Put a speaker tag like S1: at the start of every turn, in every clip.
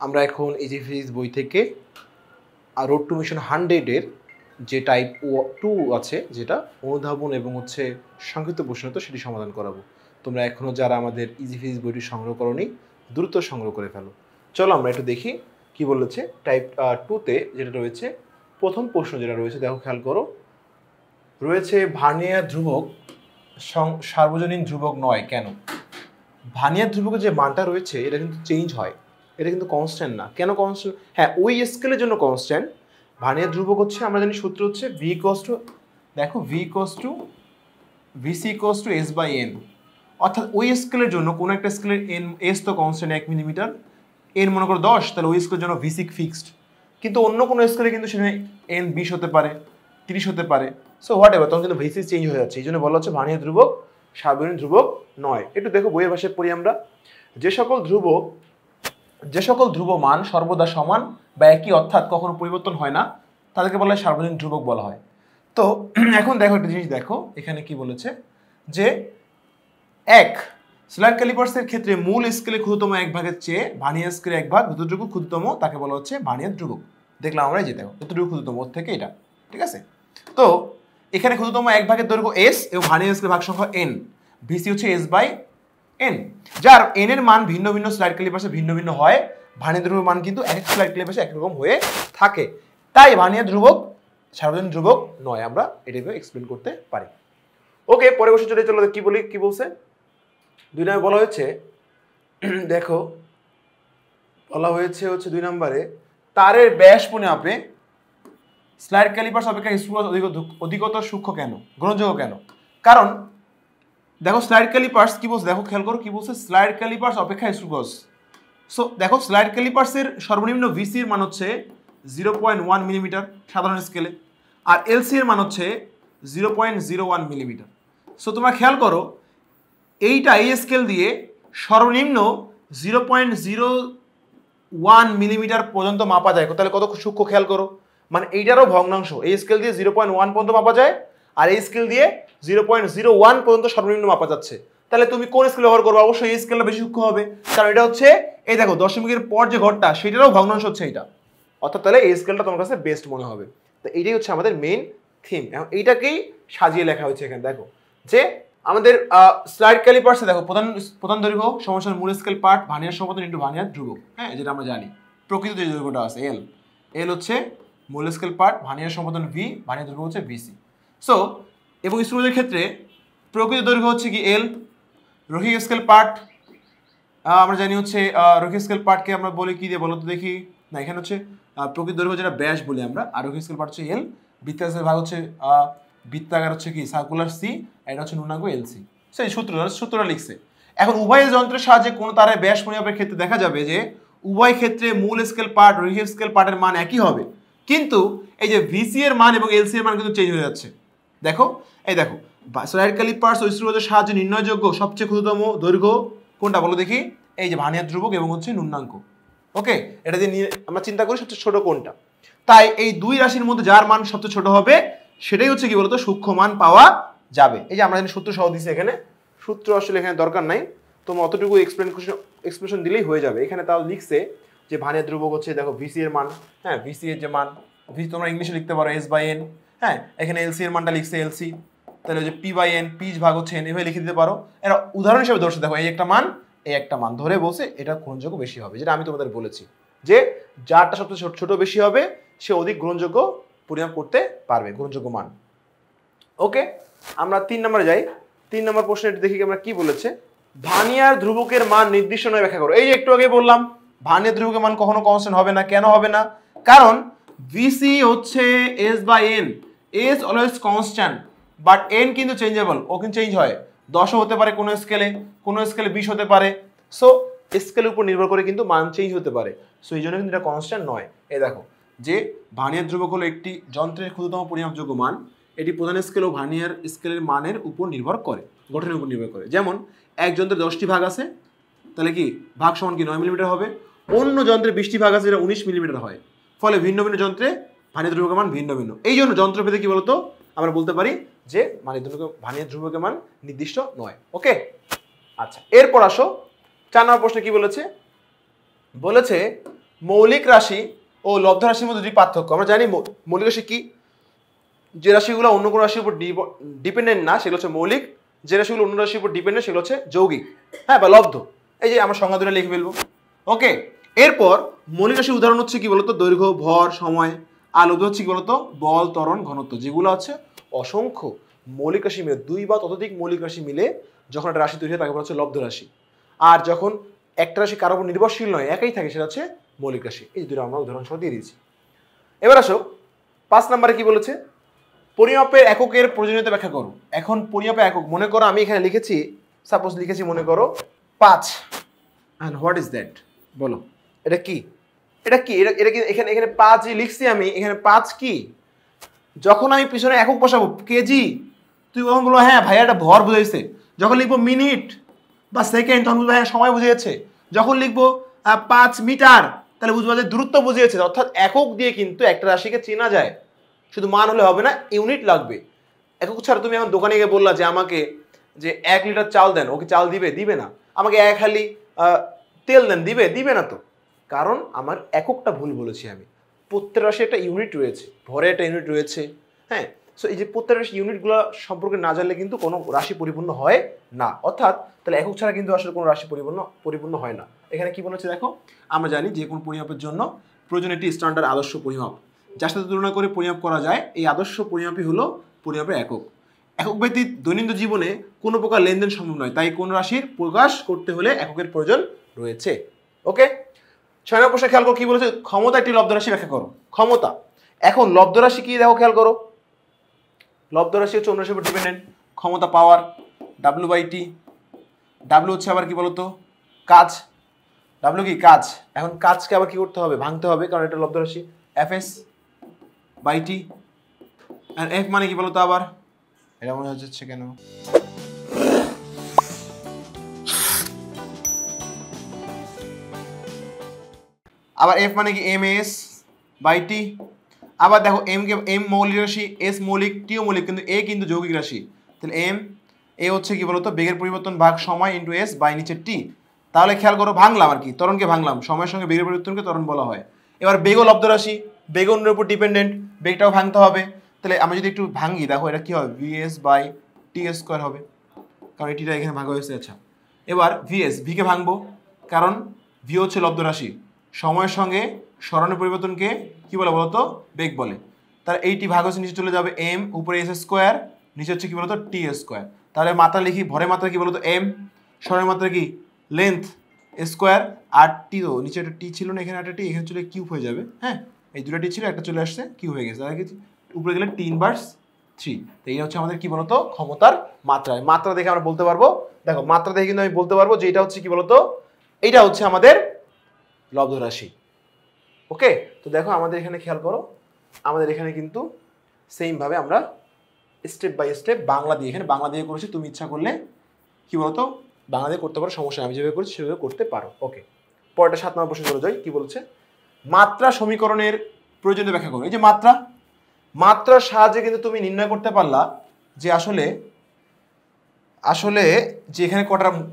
S1: আমরা এখন easy physics বই থেকে রোড টু মিশন 100-এর যে টাইপ 2 আছে, যেটা অনুধাবন এবং সংক্ষিপ্ত প্রশ্নোত্তর, সেটি সমাধান করাবো। তোমরা এখনও যারা আমাদের ইজি ফিজিক্স বইটি সংগ্রহ করোনি, দ্রুত সংগ্রহ করে ফেলো। চলো আমরা একটু দেখি কি বলেছে। টাইপ 2-তে যেটা রয়েছে, প্রথম প্রশ্ন যেটা রয়েছে, দেখো খেয়াল করো, রয়েছে ভার্নিয়ার ধ্রুবক সার্বজনীন ধ্রুবক নয় কেন? ভার্নিয়ার ধ্রুবকের যে মানটা রয়েছে এটা কিন্তু চেঞ্জ হয়, এটা কিন্তু কনস্ট্যান্ট না। কেন কনস্ট্যান্ট? হ্যাঁ, ওই স্কেলের জন্য কনস্ট্যান্ট। ভার্নিয়ার ধ্রুবক আমরা জানি সূত্র হচ্ছে ভি ইকুয়ালস টু, দেখো V equals to VC equals to S by N. অর্থাৎ ওই স্কেলের জন্য কোনো একটা স্কেলের এন, এস তো কনস্ট্যান্ট 1 মিলিমিটার, এন মনে করো 10, তাহলে ওই স্কেলের জন্য ভিসি ফিক্সড। কিন্তু অন্য কোনো স্কেলে কিন্তু সেখানে এন 20 হতে পারে, 30 হতে পারে। সো হোয়াট এভার, তখন কিন্তু ভিসি চেঞ্জ হয়ে যাচ্ছে। এই জন্য বলা হচ্ছে ভার্নিয়ার ধ্রুবক সার্বজনীন ধ্রুবক নয়। একটু দেখো বইয়ের ভাষায় পড়ি আমরা। যে সকল ধ্রুব মান সর্বদা সমান বা একই, অর্থাৎ কখনো পরিবর্তন হয় না, তাদেরকে বলা হয় সার্বজনীন ধ্রুবক বলা হয়। তো এখন দেখো একটা জিনিস, দেখো এখানে কি বলেছে যে স্লাইড ক্যালিপার্সের ক্ষেত্রে মূল স্কেলে ক্ষুদ্রতম 1 ভাগের চেয়ে ভার্নিয়ার স্কেলে 1 ভাগ যতটুকু ক্ষুদ্রতম তাকে বলা হচ্ছে ভার্নিয়ার ধ্রুবক। দেখলাম আমরা, যে দেখো যতটুকু ক্ষুদ্রতম ওর থেকে এটা, ঠিক আছে? তো এখানে ক্ষুদ্রতম 1 ভাগের দৈর্ঘ্য এস এবং ভার্নিয়ার স্কেলের ভাগ সংখ্যা এন, ভিসি হচ্ছে এস বাই এন, যার এন এর মান ভিন্ন ভিন্ন স্লাইড ক্যালিপার্সে ভিন্ন ভিন্ন হয়। ভার্নিয়ার ধ্রুবকের মান কিন্তু এক স্লাইড ক্যালিপার্সে একরকম হয়ে থাকে, তাই ভার্নিয়ার ধ্রুবক সার্বজনীন ধ্রুবক নয়। আমরা এটাকে এক্সপ্লেন করতে পারি। ওকে, পরে বসে চলে চলো কি বলছে। 2 নম্বরে বলা হয়েছে, দেখো বলা হয়েছে 2 নম্বরে, তারের ব্যাস পরিমাপে স্লাইড ক্যালিপার্স অপেক্ষা স্ক্রুগজ অধিকতর সূক্ষ্ম কেন, গ্রহণযোগ্য কেন? কারণ দেখো স্লাইড ক্যালিপার্স কি বলছে, দেখো খেয়াল করো কি বলছে, স্লাইড ক্যালিপার্স অপেক্ষা স্ক্রুগজ। সো দেখো স্লাইড ক্যালিপার্সের সর্বনিম্ন ভিসি এর মান হচ্ছে 0.1 মিলিমিটার সাধারণ স্কেলে, আর এলসি এর মান হচ্ছে 0.01 মিলিমিটার। সো তোমরা খেয়াল করো, এই স্কেল দিয়ে সর্বনিম্ন 0.01 মিলিমিটার পর্যন্ত মাপা যায়। তাহলে কত সূক্ষ্ম, খেয়াল করো, মানে এইটারও ভগ্নাংশ। এই স্কেল দিয়ে 0.1 পর্যন্ত মাপা যায়, আর এই স্কেল দিয়ে 0.01 পর্যন্ত সর্বনিম্ন মাপা যাচ্ছে। তাহলে তুমি কোন স্কেল ব্যবহার করবে? অবশ্যই এই স্কেলটা বেশি সূক্ষ্ম হবে, কারণ এটা হচ্ছে, এই দেখো দশমিকের পর যে ঘরটা, সেটারও ভগ্নাংশ হচ্ছে এইটা। অর্থাৎ তাহলে এই স্কেলটা তোমার কাছে বেস্ট মনে হবে। তো এইটাই হচ্ছে আমাদের মেইন থিম। এখন এইটাকেই সাজিয়ে লেখা হয়েছে এখানে। দেখো যে আমাদের স্লাইড ক্যালিপার্সে দেখো প্রধান দৈর্ঘ্য সমস্যার মূল স্কেল পার্ট ভার্নিয়ার সমপতন ইন্টু ভার্নিয়ার ধ্রুবক, হ্যাঁ, যেটা আমরা জানি। প্রকৃত যে দৈর্ঘ্যটা আছে এল হচ্ছে মূল স্কেল পার্ট, ভার্নিয়ার সমপতন ভি, ভার্নিয়ার ধ্রুবক হচ্ছে ভিসি। সো এবং স্ক্রুজের ক্ষেত্রে প্রকৃত দৈর্ঘ্য হচ্ছে কি এল, রৈখিক স্কেল পার্ট আমরা জানি হচ্ছে, রৈখিক স্কেল পার্টকে আমরা বলি কি দিয়ে বলো তো দেখি, না এখানে হচ্ছে প্রকৃত দৈর্ঘ্য যেটা ব্যাস বলি আমরা, আর রৈখিক স্কেল পার্ট হচ্ছে এল, বৃত্তাকার ভাগ হচ্ছে বৃত্তাকার হচ্ছে কি সার্কুলার সি, এটা হচ্ছে ন্যূনাঙ্ক এলসি। সেই সূত্রটা লিখছে। এখন উভয় যন্ত্রের সাহায্যে কোনো তারের ব্যাস পরিমাপের ক্ষেত্রে দেখা যাবে যে উভয় ক্ষেত্রে মূল স্কেল পার্ট রৈখিক স্কেল পার্টের মান একই হবে, কিন্তু এই যে ভিসি এর মান এবং এলসি এর মান কিন্তু চেঞ্জ হয়ে যাচ্ছে। দেখো এই দেখো স্লাইড ক্যালিপার্স ও স্ক্রুগজের সাহায্যে নির্ণয়যোগ্য সবচেয়ে ক্ষুদ্রতম দৈর্ঘ্য কোনটা বলো দেখি? এই যে ভার্নিয়ার ধ্রুবক এবং হচ্ছে ন্যূনাঙ্ক। ওকে, এটা দিয়ে আমরা চিন্তা করি সবচেয়ে ছোট কোনটা। তাই এই দুই রাশির মধ্যে যার মান সবচেয়ে ছোট হবে সেটাই হচ্ছে কি বলতো সূক্ষ্ম মান পাওয়া যাবে। এই যে আমরা জানি সূত্র সহ দিচ্ছি, এখানে সূত্র আসলে এখানে দরকার নাই, তোমার অতটুকু এক্সপ্রেশন দিলেই হয়ে যাবে। এখানে তাও লিখছে যে ভার্নিয়ার ধ্রুবক হচ্ছে, দেখো ভিসি এর মান, হ্যাঁ ভিসি এর যে মান, ভিসি তোমরা ইংলিশে লিখতে পারো এস বাই এন, হ্যাঁ এখানে এলসি এর মানটা লিখছে এলসি, তাহলে যে পি বাই এন, পিচ ভাগ হচ্ছে এন, এভাবে লিখে দিতে পারো। এরা উদাহরণ হিসেবে ধরছে, দেখো এই একটা মান, এই একটা মান ধরে বলছে এটা গ্রহণযোগ্য বেশি হবে, যেটা আমি তোমাদের বলেছি যে যারটা সবচেয়ে ছোট বেশি হবে সে অধিক গ্রহণযোগ্য পরিমাপ করতে পারবে, গ্রহণযোগ্য মান। ওকে, আমরা 3 নম্বরে যাই। 3 নম্বর প্রশ্নে দেখি আমরা কি বলেছে। ভার্নিয়ার ধ্রুবকের মান নির্দিষ্ট নয় ব্যাখ্যা করো। এই যে একটু আগে বললাম ভার্নিয়ার ধ্রুবকের মান কখনো কনস্ট্যান্ট হবে না। কেন হবে না? কারণ ভিসি হচ্ছে S by N, S always constant, but N কিন্তু চেঞ্জেবল, ও কিন্তু চেঞ্জ হয়। 10ও হতে পারে কোনো স্কেলে 20 হতে পারে। সো স্কেলের উপর নির্ভর করে কিন্তু মান চেঞ্জ হতে পারে। সো এই জন্য কিন্তু এটা কনস্ট্যান্ট নয়। এই দেখো যে ভার্নিয়ার ধ্রুবক হলো একটি যন্ত্রের ক্ষুদ্রতম পরিমাপযোগ্য মান, এটি প্রধান স্কেল ও ভার্নিয়ার স্কেলের মানের উপর নির্ভর করে, গঠনের উপর নির্ভর করে। যেমন এক যন্ত্রের 10টি ভাগ আছে, তাহলে কি ভাগ সমান কি 9 মিলিমিটার হবে। অন্য যন্ত্রের 20টি ভাগ আছে, যেটা 19 মিলিমিটার হয়। ফলে ভিন্ন ভিন্ন যন্ত্রে ভার্নিয়ার ধ্রুবকের মান ভিন্ন ভিন্ন। এই জন্য যন্ত্রভেদে কি বলতো আমরা বলতে পারি যে ভার্নিয়ার ধ্রুবকের মান নির্দিষ্ট নয়। ওকে, আচ্ছা এরপর আসো 4 নম্বর প্রশ্নে কি বলেছে। বলেছে মৌলিক রাশি ও লব্ধ রাশির মধ্যে দুটি পার্থক্য। আমরা জানি মৌলিক রাশি কি, যে রাশিগুলো অন্য কোনো রাশির উপর ডিপেন্ডেন্ট না সেগুলো হচ্ছে মৌলিক, যে রাশিগুলো অন্য রাশির উপর ডিপেন্ডেন্ট সেগুলো হচ্ছে যৌগিক, হ্যাঁ, বা লব্ধ। এই যে আমরা সংজ্ঞা দুটো লিখে ফেলবো। ওকে, এরপর মৌলিক রাশির উদাহরণ হচ্ছে কি বলতো, দৈর্ঘ্য, ভর, সময়। আর লব্ধ হচ্ছে কি বলতো, বল, ত্বরণ, ঘনত্ব, যেগুলো হচ্ছে অসংখ্য মৌলিক রাশি মিলে, দুই বা ততোধিক মৌলিক রাশি মিলে যখন একটা রাশি তৈরি হয় তাকে বলা হচ্ছে লব্ধ রাশি। আর যখন একটা রাশি কারোর উপর নির্ভরশীল নয়, একাই থাকে, সেটা হচ্ছে মৌলিক রাশি। এই দুটো আমরা উদাহরণ সহ দিয়ে দিয়েছি। এবার আসো 5 নম্বরে কি বলেছে, পরিমাপের এককের প্রয়োজনীয়তা ব্যাখ্যা করো। এখন পরিমাপের একক, মনে করো আমি এখানে লিখেছি, সাপোজ লিখেছি মনে করো 5, অ্যান্ড হোয়াট ইজ দ্যাট, বলো এটা কি, এটা কি, এটা কি, এখানে 5 লিখছি আমি, এখানে 5 কি? যখন আমি পিছনে একক বসাবো কেজি, তুই তখন বলবো হ্যাঁ ভাইয়া এটা ভর বুঝাইছে। যখন লিখবো মিনিট বা সেকেন্ড, তখন বুঝবো হ্যাঁ সময় বুঝিয়েছে। যখন লিখবো 5 মিটার, তাহলে বুঝবো যে দূরত্ব বুঝিয়েছে। অর্থাৎ একক দিয়ে কিন্তু একটা রাশিকে চেনা যায়, শুধু মান হলে হবে না, ইউনিট লাগবে। একক ছাড়া তুমি এখন দোকানে গিয়ে বললা যে আমাকে যে 1 লিটার চাল দেন, ওকে চাল দিবে? দিবে না। আমাকে 1 হালি তেল দেন, দিবে? দিবে না তো, কারণ আমার এককটা ভুল বলেছি আমি। প্রত্যেক রাশি একটা ইউনিট রয়েছে, ভরে একটা ইউনিট রয়েছে, হ্যাঁ। সো এই যে প্রত্যেক রাশি ইউনিটগুলো সম্পর্কে না জানলে কিন্তু কোনো রাশি পরিপূর্ণ হয় না। অর্থাৎ তাহলে একক ছাড়া কিন্তু আসলে কোনো রাশি পরিপূর্ণ হয় না। এখানে কি বলেছে দেখো, আমরা জানি যে কোনো পরিমাপের জন্য প্রয়োজন একটি স্ট্যান্ডার্ড আদর্শ পরিমাপ, যার সাথে তুলনা করে পরিমাপ করা যায়। এই আদর্শ পরিমাপই হলো পরিমাপের একক। একক ব্যতীত দৈনন্দিন জীবনে কোনো প্রকার লেনদেন সম্ভব নয়, তাই কোন রাশির প্রকাশ করতে হলে এককের প্রয়োজন রয়েছে। ওকে, 6 নম্বর প্রশ্নে খেয়াল করো কি বলেছে, ক্ষমতা একটি লব্ধ রাশি ব্যাখ্যা করো। ক্ষমতা, এখন লব্ধ রাশি কি দেখো, খেয়াল করো, লব্ধ রাশি হচ্ছে অন্য রাশির উপর ডিপেন্ডেন্ট। ক্ষমতা পাওয়ার, W/T। ডাব্লু হচ্ছে আবার কি বলতো, কাজ। ডাব্লু কি কাজ। এখন কাজকে আবার কি করতে হবে, ভাঙতে হবে, কারণ এটা লব্ধ রাশি। Fs/T। আর F মানে কি বলতো, আবার এটা মনে হচ্ছে কেন, আবার F মানে কি Ms/T। আবার দেখো M মৌলিক রাশি, S মৌলিক, T মৌলিক, কিন্তু A কিন্তু যৌগিক রাশি। তাহলে A হচ্ছে কি বলতো, বেগের পরিবর্তন ভাগ সময় ইন্টু S বাই নিচে T। তাহলে খেয়াল করো, ভাঙলাম আর কি, ত্বরণকে ভাঙলাম, সময়ের সঙ্গে বেগের পরিবর্তনকে ত্বরণ বলা হয়। এবার বেগও লব্ধ রাশি, বেগ অন্যের উপর ডিপেন্ডেন্ট, বেগটাও ভাঙতে হবে। তাহলে আমি যদি একটু ভাঙি, দেখো এটা কি হবে, VS/T² হবে, কারণ এটিটা এখানে ভাগ হয়েছে। আচ্ছা, এবার V কে ভাঙবো, কারণ V হচ্ছে লব্ধ রাশি, সময়ের সঙ্গে সরণের পরিবর্তনকে কি বলে বলতো, বেগ বলে। তার এইটি ভাগ হচ্ছে, নিচে চলে যাবে M, উপরে S², নিচে হচ্ছে কি বলতো T²। তাহলে মাত্রা লিখি, ভরের মাত্রা কি বলতো M, সরণের মাত্রা কি লেন্থ স্কোয়ার, আর টি, তো নিচে একটা টি ছিল না, এখানে একটা টি, এখানে চলে কিউব হয়ে যাবে। হ্যাঁ, এই দুটো টি ছিল, একটা চলে আসছে, কিউব হয়ে গেছে। তাহলে কি উপরে গেলে 3/3। তো এই হচ্ছে আমাদের কি বলতো ক্ষমতার মাত্রা। মাত্রা দেখে আমরা বলতে পারবো, দেখো মাত্রা দেখে কিন্তু আমি বলতে পারবো যে এটা হচ্ছে কি বলতো, এইটা হচ্ছে আমাদের লব্ধ রাশি। ওকে, তো দেখো আমাদের এখানে খেয়াল করো, আমাদের এখানে কিন্তু সেম ভাবে আমরা স্টেপ বাই স্টেপ বাংলা দিয়ে, এখানে বাংলা দিয়ে করেছি, তুমি ইচ্ছা করলে কি বলতো বাংলা দিয়ে করতে পারো, সমস্যা আমি যেভাবে করছি সেভাবে করতে পারো। ওকে, পরেরটা 7 নম্বর প্রশ্ন চলে যাই, কি বলছে, মাত্রা সমীকরণের প্রয়োজনীয় ব্যাখ্যা করো। এই যে মাত্রার সাহায্যে কিন্তু তুমি নির্ণয় করতে পারলা যে আসলে যে এখানে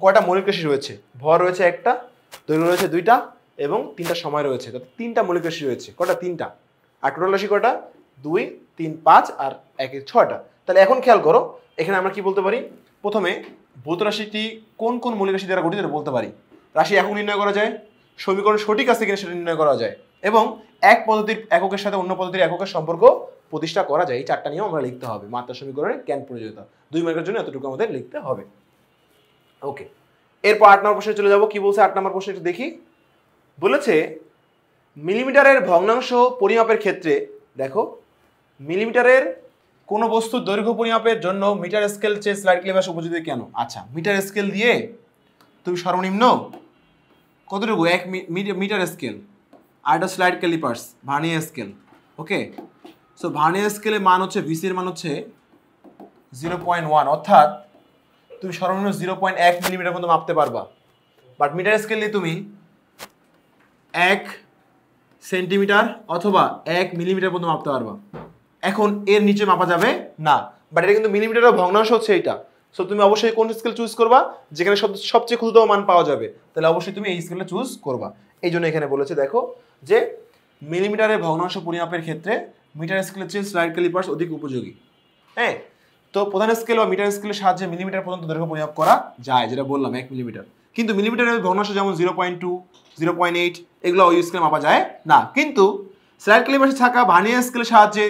S1: কয়টা মৌলিক রাশি রয়েছে। ভর রয়েছে একটা, দৈর্ঘ্য রয়েছে 2টা, এবং 3টা সময় রয়েছে। 3টা মৌলিক রাশি রয়েছে, কটা, 3টা। আর টোটাল রাশি কয়টা, 2, 3, 5 আর 1, 6টা। তাহলে এখন খেয়াল করো, এখানে আমরা কি বলতে পারি, প্রথমে ভৌত রাশিটি কোন কোন মৌলিক রাশি দ্বারা গঠিত বলতে পারি। রাশি একক নির্ণয় করা যায়, সমীকরণ সঠিক আছে কিনা সেটা নির্ণয় করা যায়, এবং এক পদ্ধতির এককের সাথে অন্য পদ্ধতির এককের সম্পর্ক প্রতিষ্ঠা করা যায়। এই 4টা নিয়ম আমরা লিখতে হবে। মাত্রা সমীকরণের জ্ঞান প্রয়োজনীয়তা 2 মার্কের জন্য এতটুকু আমাদের লিখতে হবে। ওকে, এরপর 8 নম্বর প্রশ্নে চলে যাব। কি বলছে 8 নম্বর প্রশ্নে একটু দেখি, বলেছে মিলিমিটারের ভগ্নাংশ পরিমাপের ক্ষেত্রে, দেখো মিলিমিটারের কোনো বস্তুর দৈর্ঘ্য পরিমাপের জন্য মিটার স্কেল চেয়ে স্লাইড ক্লিপার উপযোগী কেন। আচ্ছা, মিটার স্কেল দিয়ে তুমি সর্বনিম্ন কতটুকু, 1 মিটার স্কেল, আর একটা স্লাইড ক্যালিপার্স ভার্নিয়ার স্কেল। ওকে, সো ভার্নিয়ার স্কেলের মান হচ্ছে, ভিসির মান হচ্ছে 0.1, অর্থাৎ তুমি সর্বনিম্ন 0.1 মিলিমিটার পর্যন্ত মাপতে পারবা। বাট মিটার স্কেল দিয়ে তুমি 1 সেন্টিমিটার অথবা 1 মিলিমিটার পর্যন্ত মাপতে পারবা। এখন এর নিচে মাপা যাবে না, বাট এটা কিন্তু মিলিমিটারের ভগ্নাংশ হচ্ছে এইটা। সো তুমি অবশ্যই কোন স্কেল চুজ করবা, যেখানে সবচেয়ে ক্ষুদ্রতম মান পাওয়া যাবে, তাহলে অবশ্যই তুমি এই স্কেলটা চুজ করবা। এই জন্য এখানে বলেছে দেখো যে মিলিমিটারের ভগ্নাংশ পরিমাপের ক্ষেত্রে মিটার স্কেলের চেয়ে স্লাইড ক্যালিপার্স অধিক উপযোগী। হ্যাঁ, তো প্রধান স্কেল বা মিটার স্কেলের সাহায্যে মিলিমিটার পর্যন্ত দৈর্ঘ্য পরিমাপ করা যায়, যেটা বললাম 1 মিলিমিটার। কিন্তু মিলিমিটারের ভগ্নাংশ যেমন 0.2, 0.8 এগুলো ওই স্কেলে মাপা যায় না। কিন্তু স্লাইড ক্যালিপার্সে থাকা ভার্নিয়ার স্কেলের সাহায্যে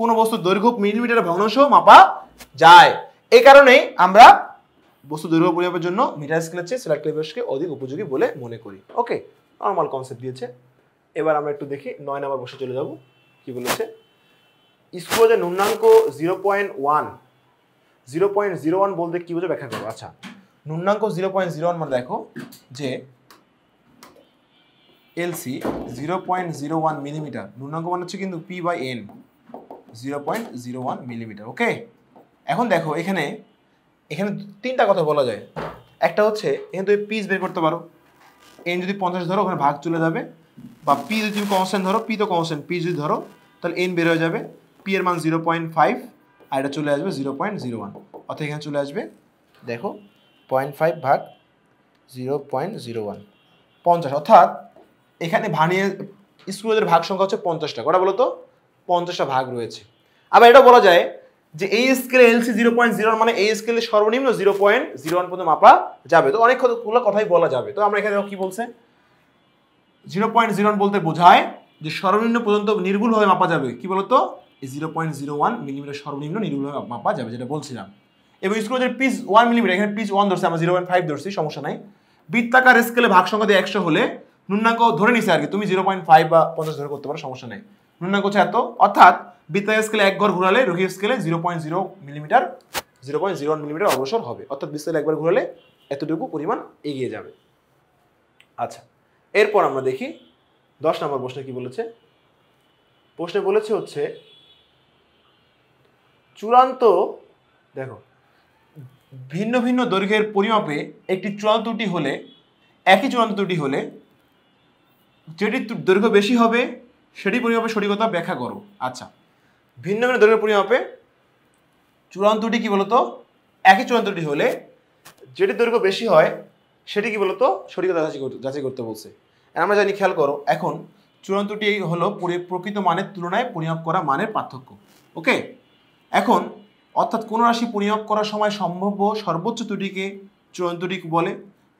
S1: কোনো বস্তুর দৈর্ঘ্য মিলিমিটারের ভগ্নাংশ মাপা যায়। এই কারণেই আমরা বস্তু দৈর্ঘ্য পরিমাপের জন্য মিটার স্কেলের চেয়ে স্লাইড ক্যালিপার্সকে অধিক উপযোগী বলে মনে করি। ওকে, নর্মাল কনসেপ্ট দিয়েছে। এবার আমরা একটু দেখি 9 নম্বর বসে চলে যাব। কি বলেছে? স্ক্রুজের ন্যূনাঙ্ক 0.01 বলতে কি বোঝো ব্যাখ্যা করবো। আচ্ছা, ন্যূনাঙ্ক 0.01 মানে দেখো যে এলসি 0.01 মিলিমিটার, ন্যূনাঙ্ক মানে হচ্ছে কিন্তু P/N 0.01 মিলিমিটার। ওকে, এখন দেখো এখানে তিনটা কথা বলা যায়। একটা হচ্ছে এখানে তুমি পিস বের করতে পারো, এন যদি 50 ধরো ওখানে ভাগ চলে যাবে, বা পি যদি তুমি কনস্ট্যান্ট ধরো, পি তো কনস্ট্যান্ট, পি যদি ধরো তাহলে এন বের হয়ে যাবে, পি এর মান 0.5 আর এটা চলে আসবে 0.01, অর্থাৎ এখানে চলে আসবে দেখো 0.5 ভাগ 0.01 50, অর্থাৎ এখানে ভার্নিয়ার স্ক্রুজের ভাগ সংখ্যা হচ্ছে 50টা। কটা বলো তো? 50টা ভাগ রয়েছে। আবার এটা বলা যায় যে এই স্কেলে এলসি 0.01 মানে এই স্কেলে সর্বনিম্ন 0.01 পর্যন্ত মাপা যাবে। তো অনেকগুলো কথাই বলা যাবে। তো আমরা এখানে কি বলছে, 0.01 বলতে বোঝায় যে সর্বনিম্ন পর্যন্ত নির্ভুলভাবে মাপা যাবে। কি বলতো? এই 0.01 মিলিমিটার সর্বনিম্ন নির্ভুলভাবে মাপা যাবে, যেটা বলছিলাম। এবং স্ক্রুজের পিচ 1 মিলিমিটার, এখানে পিচ 1 ধরছে, আমরা 0.5 ধরছি, সমস্যা নাই। বৃত্তাকার স্কেলে ভাগ সংখ্যা দিয়ে 100 হলে ন্যূনাঙ্ক ধরে নিছে আর কি, তুমি 0.5 বা 50 ধরে করতে পারো, সমস্যা নাই। ন্যূনাঙ্ক হচ্ছে এত, অর্থাৎ বৃত্তাকার স্কেলে এক ঘর ঘোরালে রৈখিক স্কেলে 0.01 মিলিমিটার অগ্রসর হবে, অর্থাৎ বৃত্তাকার একবার ঘোরালে এতটুকু পরিমাণ এগিয়ে যাবে। আচ্ছা, এরপর আমরা দেখি 10 নম্বর প্রশ্নে কি বলেছে। প্রশ্নে বলেছে হচ্ছে চূড়ান্ত, দেখো ভিন্ন ভিন্ন দৈর্ঘ্যের পরিমাপে একটি চূড়ান্ত ত্রুটি হলে, একই চূড়ান্ত ত্রুটি হলে যেটি দৈর্ঘ্য বেশি হবে সেটি পরিমাপের সঠিকতা ব্যাখ্যা করো। আচ্ছা, ভিন্ন ভিন্ন দৈর্ঘ্যের পরিমাপে চূড়ান্ত ত্রুটি কি বলতো? একই চূড়ান্ত ত্রুটি হলে যেটি দৈর্ঘ্য বেশি হয় সেটি কি বলতো? সঠিকতা যাচাই করতে বলছে। আমরা জানি, খেয়াল করো, এখন চূড়ান্ত ত্রুটি হলো প্রকৃত মানের তুলনায় পরিমাপ করা মানের পার্থক্য। ওকে, এখন অর্থাৎ কোনো রাশি পরিমাপ করার সময় সম্ভাব্য সর্বোচ্চ ত্রুটিকে চূড়ান্ত ত্রুটি বলে।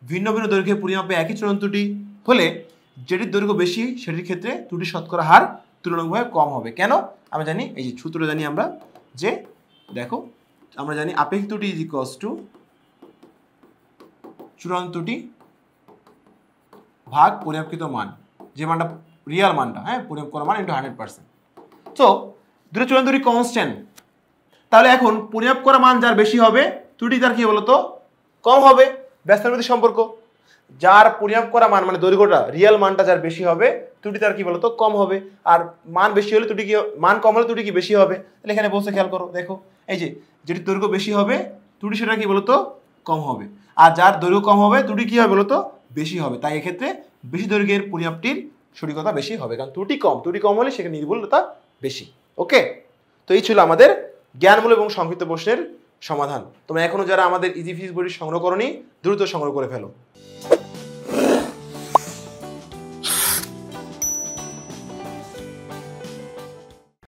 S1: ভিন্ন ভিন্ন দৈর্ঘ্যের পরিমাপে একই চূড়ান্ত ত্রুটি হলে যেটির দৈর্ঘ্য বেশি সেটির ক্ষেত্রে ত্রুটির শতকরা হার তুলনামূলকভাবে কম হবে। কেন? আমরা জানি, এই যে সূত্র জানি আমরা, যে দেখো আমরা জানি আপেক্ষিক ত্রুটি ইজ ইকুয়ালস টু চূড়ান্ত ত্রুটি ভাগ পরিমাপকৃত মান, যে মানটা রিয়াল মানটা, হ্যাঁ, পরিমাপ করা মান ইন্টু 100%। তো দুটো চূড়ান্ত ত্রুটি কনস্ট্যান্ট, তাহলে এখন পরিমাপ করা মান যার বেশি হবে ত্রুটি তার কি বলতো? কম হবে। ব্যস্তার মধ্যে সম্পর্ক, যার পরিমাপ করা মান মানে দৈর্ঘ্যটা রিয়েল মানটা যার বেশি হবে ত্রুটি তার কি বলতো? কম হবে। আর মান বেশি হলে ত্রুটি কি, মান কম হলে ত্রুটি কি বেশি হবে। তাহলে এখানে বলছে, খেয়াল করো, দেখো এই যে যেটি দৈর্ঘ্য বেশি হবে ত্রুটি সেটা কি বলতো? কম হবে। আর যার দৈর্ঘ্য কম হবে ত্রুটি কি হবে বলতো? বেশি হবে। তাই এক্ষেত্রে বেশি দৈর্ঘ্যের পরিমাপটির সঠিকতা বেশি হবে, কারণ ত্রুটি কম হলে সেখানে নির্ভুলতা বেশি। ওকে, তো এই ছিল আমাদের জ্ঞানমূলক এবং সংক্ষিপ্ত প্রশ্নের সমাধান। তোমরা এখনো যারা আমাদের ইজি ফিজিক্স বইটি সংগ্রহ করোনি, দ্রুত সংগ্রহ করে ফেলো।